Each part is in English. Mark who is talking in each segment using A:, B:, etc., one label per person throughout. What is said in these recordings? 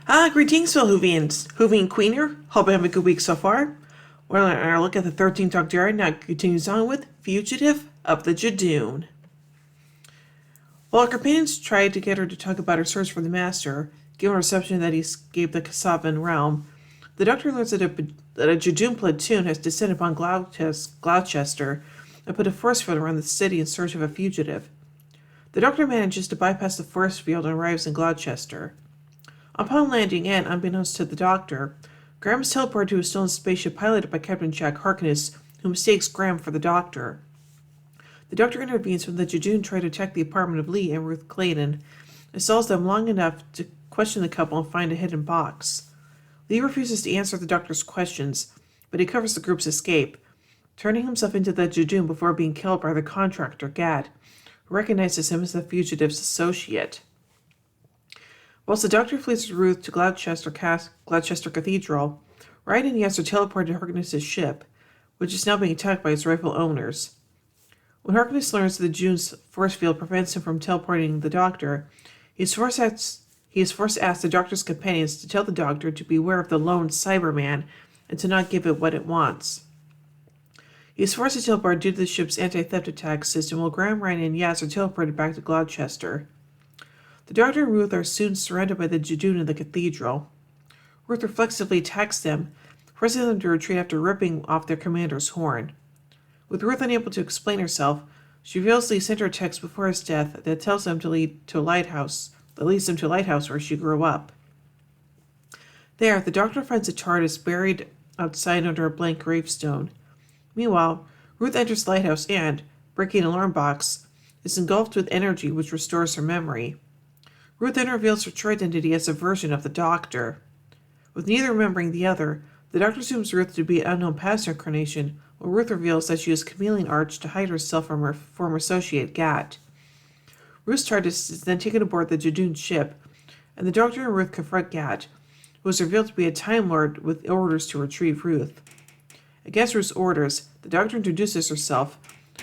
A: Greetings, fellow Whovians. Whovian Queen here. Hope you have a good week so far. Well, our look at the 13th Doctor now continues on with Fugitive of the Judoon. While her companions tried to get her to talk about her search for the Master, given a reception that he escaped the Kasavan realm, the Doctor learns that a Judoon platoon has descended upon Gloucester and put a force field around the city in search of a fugitive. The Doctor manages to bypass the force field and arrives in Gloucester. Upon landing and, unbeknownst to the Doctor, Graham is teleported to a stolen spaceship piloted by Captain Jack Harkness, who mistakes Graham for the Doctor. The Doctor intervenes when the Judoon try to attack the apartment of Lee and Ruth Clayton, and stalls them long enough to question the couple and find a hidden box. Lee refuses to answer the Doctor's questions, but he covers the group's escape, turning himself into the Judoon before being killed by the contractor, Gad, who recognizes him as the fugitive's associate. Whilst the Doctor flees with Ruth to Gloucester Cathedral, Ryan and Yes are teleported to Harkness' ship, which is now being attacked by its rightful owners. When Harkness learns that the Judoon's force field prevents him from teleporting the Doctor, he is forced to ask the Doctor's companions to tell the Doctor to beware of the lone Cyberman and to not give it what it wants. He is forced to teleport due to the ship's anti-theft attack system, while Graham, Ryan, and Yaz are teleported back to Gloucester. The Doctor and Ruth are soon surrounded by the Judoon in the cathedral. Ruth reflexively attacks them, forcing them to retreat after ripping off their commander's horn. With Ruth unable to explain herself, she reveals Lee sent her a text before his death that tells them to lead to a lighthouse, that leads them to a lighthouse where she grew up. There, the Doctor finds a TARDIS buried outside under a blank gravestone. Meanwhile, Ruth enters the lighthouse and, breaking an alarm box, is engulfed with energy which restores her memory. Ruth then reveals her true identity as a version of the Doctor. With neither remembering the other, the Doctor assumes Ruth to be an unknown past incarnation, while Ruth reveals that she used chameleon arch to hide herself from her former associate, Gat. Ruth's TARDIS is then taken aboard the Judoon ship, and the Doctor and Ruth confront Gat, who is revealed to be a Time Lord with orders to retrieve Ruth. Against Ruth's orders, the Doctor introduces herself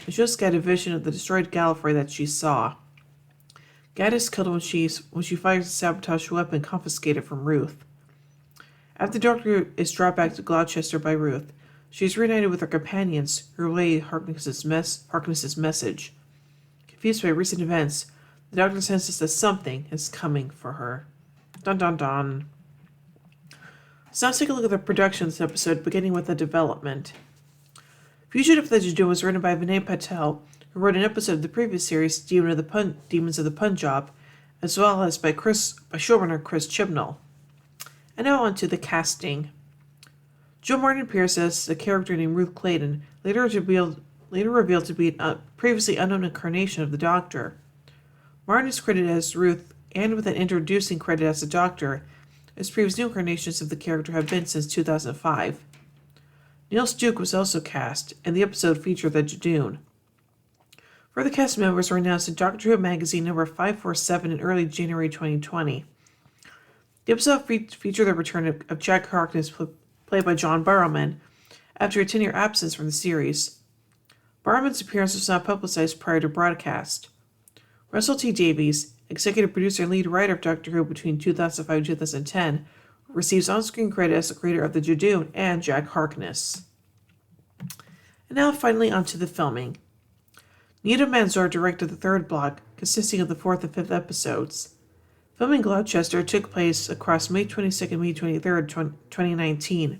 A: and shows Gat a vision of the destroyed Gallifrey that she saw. Gat is killed when she fires a sabotage weapon confiscated from Ruth. After the Doctor is brought back to Gloucester by Ruth, she is reunited with her companions, who relay Harkness' message. Confused by recent events, the Doctor senses that something is coming for her. Dun dun dun. So let's take a look at the production of this episode, beginning with the development. Fugitive of the Judoon was written by Vinay Patel, who wrote an episode of the previous series, Demons of the Punjab, as well as by showrunner Chris Chibnall. And now on to the casting. Jo Martin appears as a character named Ruth Clayton, later revealed to be a previously unknown incarnation of the Doctor. Martin is credited as Ruth, and with an introducing credit as the Doctor, as previous new incarnations of the character have been since 2005. Neil Stuke was also cast, and the episode featured the Judoon. Further cast members were announced in Doctor Who magazine number 547 in early January 2020. The episode featured the return of Jack Harkness, played by John Barrowman, after a 10-year absence from the series. Barrowman's appearance was not publicized prior to broadcast. Russell T. Davies, executive producer and lead writer of Doctor Who between 2005 and 2010, receives on-screen credit as the creator of the Judoon and Jack Harkness. And now finally onto the filming. Nita Manzoor directed the third block, consisting of the fourth and fifth episodes. Filming in Gloucester took place across May 22nd and May 23rd, 2019.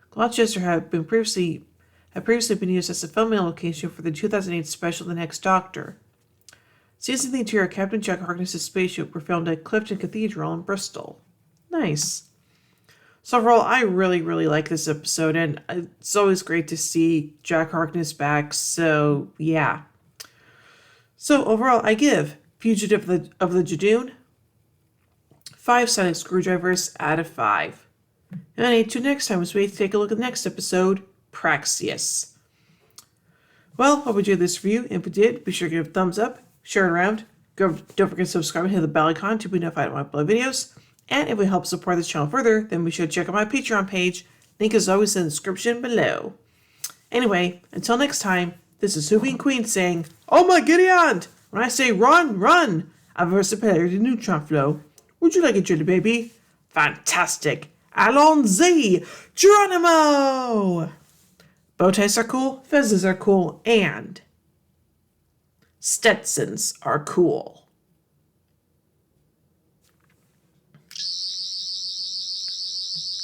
A: Gloucester had previously been used as a filming location for the 2008 special The Next Doctor. Scenes in the interior of Captain Jack Harkness' spaceship were filmed at Clifton Cathedral in Bristol. Nice. So overall, I really, really like this episode, and it's always great to see Jack Harkness back, so yeah. So overall, I give Fugitive of the Judoon 5 sonic screwdrivers out of 5. And until next time, as we take a look at the next episode, Praxeus. Well, hope you enjoyed this review. If you did, be sure to give a thumbs up, share it around, don't forget to subscribe and hit the bell icon to be notified when I upload videos. And if you help support this channel further, then be sure to check out my Patreon page. Link is always in the description below. Anyway, until next time, this is Whovian Queen saying, "Oh my giddy aunt! When I say run, run! I've versed the neutron flow. Would you like a jelly baby? Fantastic. Allons-y. Geronimo. Bow ties are cool. Fezzes are cool. And Stetsons are cool.